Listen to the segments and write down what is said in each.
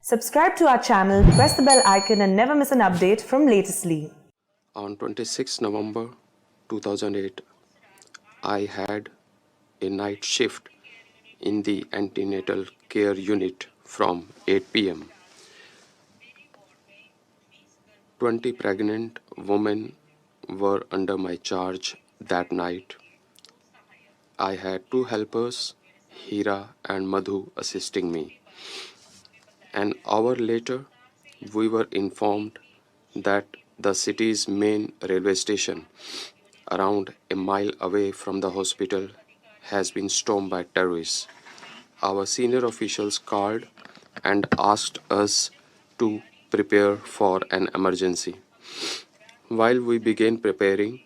Subscribe to our channel, press the bell icon and never miss an update from Latestly. On 26 November 2008, I had a night shift in the antenatal care unit from 8 p.m. 20 pregnant women were under my charge that night. I had two helpers, Hira and Madhu, assisting me. An hour later, we were informed that the city's main railway station, around a mile away from the hospital, has been stormed by terrorists. Our senior officials called and asked us to prepare for an emergency. While we began preparing,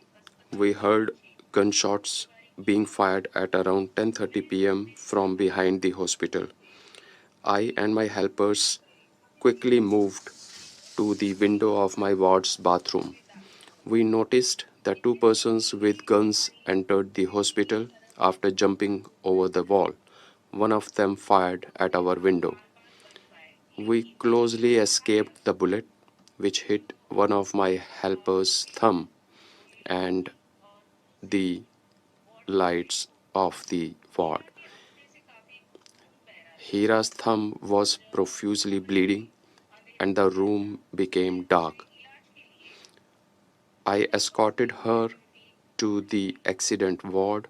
we heard gunshots being fired at around 10:30 p.m. from behind the hospital. I and my helpers quickly moved to the window of my ward's bathroom. We noticed that two persons with guns entered the hospital after jumping over the wall. One of them fired at our window. We closely escaped the bullet, which hit one of my helpers' thumb and the lights of the ward. Hira's thumb was profusely bleeding, and the room became dark. I escorted her to the accident ward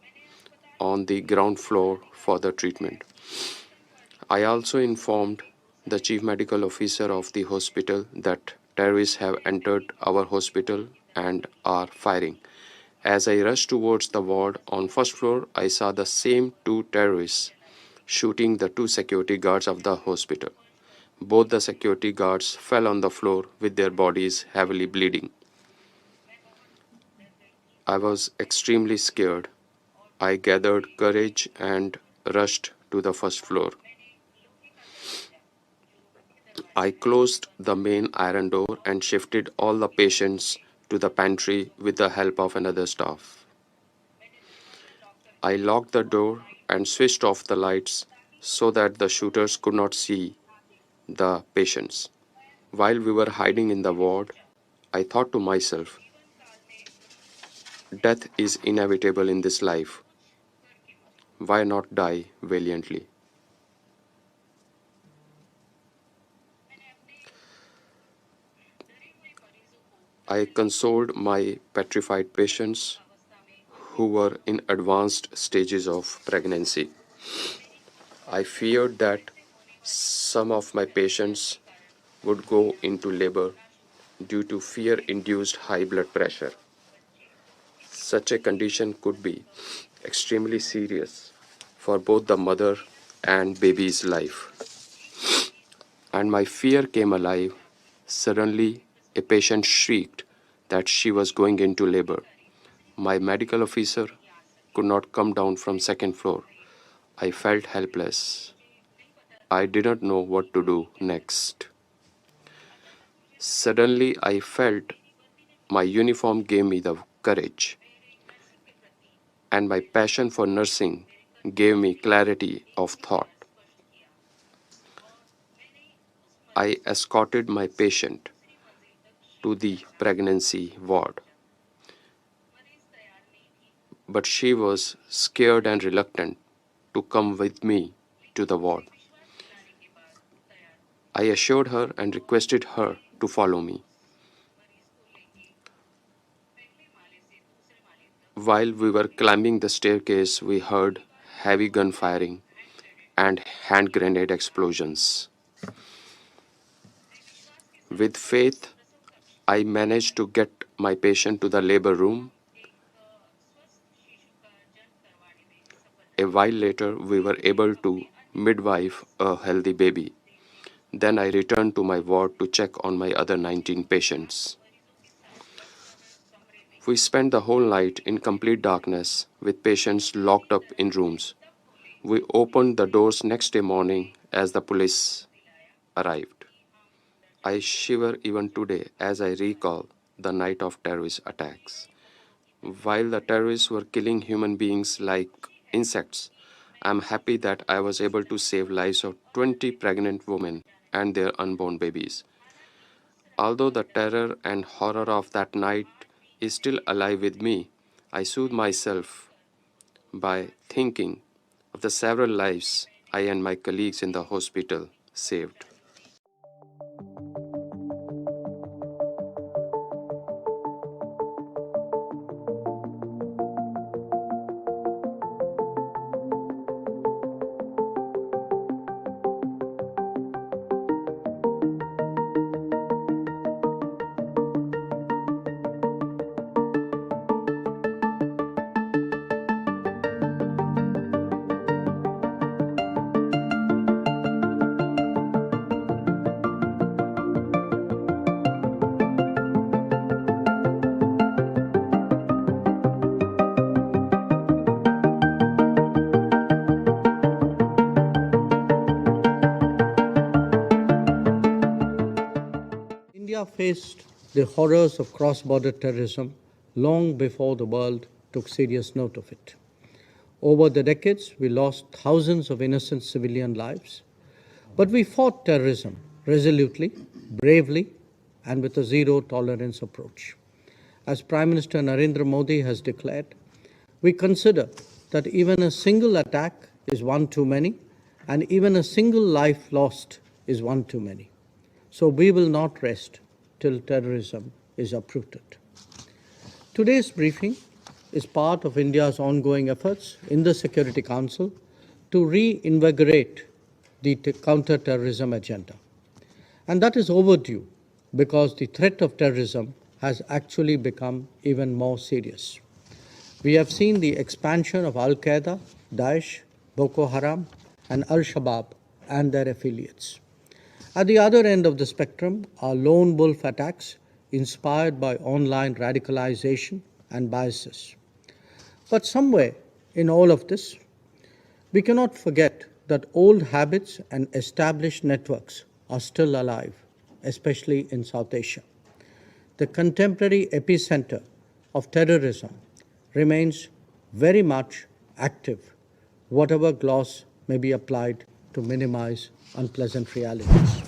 on the ground floor for the treatment. I also informed the chief medical officer of the hospital that terrorists have entered our hospital and are firing. As I rushed towards the ward on first floor, I saw the same two terrorists shooting the two security guards of the hospital. Both the security guards fell on the floor with their bodies heavily bleeding. I was extremely scared. I gathered courage and rushed to the first floor. I closed the main iron door and shifted all the patients to the pantry with the help of another staff. I locked the door and switched off the lights so that the shooters could not see the patients. While we were hiding in the ward, I thought to myself, death is inevitable in this life. Why not die valiantly? I consoled my petrified patients who were in advanced stages of pregnancy. I feared that some of my patients would go into labor due to fear induced high blood pressure. Such a condition could be extremely serious for both the mother and baby's life. And my fear came alive. Suddenly, a patient shrieked that she was going into labor. My medical officer could not come down from second floor. I felt helpless. I didn't know what to do next. Suddenly, I felt my uniform gave me the courage, and my passion for nursing gave me clarity of thought. I escorted my patient to the pregnancy ward, but she was scared and reluctant to come with me to the ward. I assured her and requested her to follow me. While we were climbing the staircase, we heard heavy gun firing and hand grenade explosions. With faith, I managed to get my patient to the labor room. A while later, we were able to midwife a healthy baby. Then I returned to my ward to check on my other 19 patients. We spent the whole night in complete darkness with patients locked up in rooms. We opened the doors next day morning as the police arrived. I shiver even today as I recall the night of terrorist attacks. While the terrorists were killing human beings like insects, I'm happy that I was able to save lives of 20 pregnant women and their unborn babies. Although the terror and horror of that night is still alive with me, I soothe myself by thinking of the several lives I and my colleagues in the hospital saved. India faced the horrors of cross-border terrorism long before the world took serious note of it. Over the decades, we lost thousands of innocent civilian lives, but we fought terrorism resolutely, bravely, and with a zero-tolerance approach. As Prime Minister Narendra Modi has declared, we consider that even a single attack is one too many, and even a single life lost is one too many. So we will not rest till terrorism is uprooted. Today's briefing is part of India's ongoing efforts in the Security Council to reinvigorate the counter-terrorism agenda. And that is overdue because the threat of terrorism has actually become even more serious. We have seen the expansion of Al-Qaeda, Daesh, Boko Haram, and Al-Shabaab and their affiliates. At the other end of the spectrum are lone wolf attacks inspired by online radicalization and biases. But somewhere in all of this, we cannot forget that old habits and established networks are still alive, especially in South Asia. The contemporary epicenter of terrorism remains very much active, whatever gloss may be applied to minimize unpleasant realities.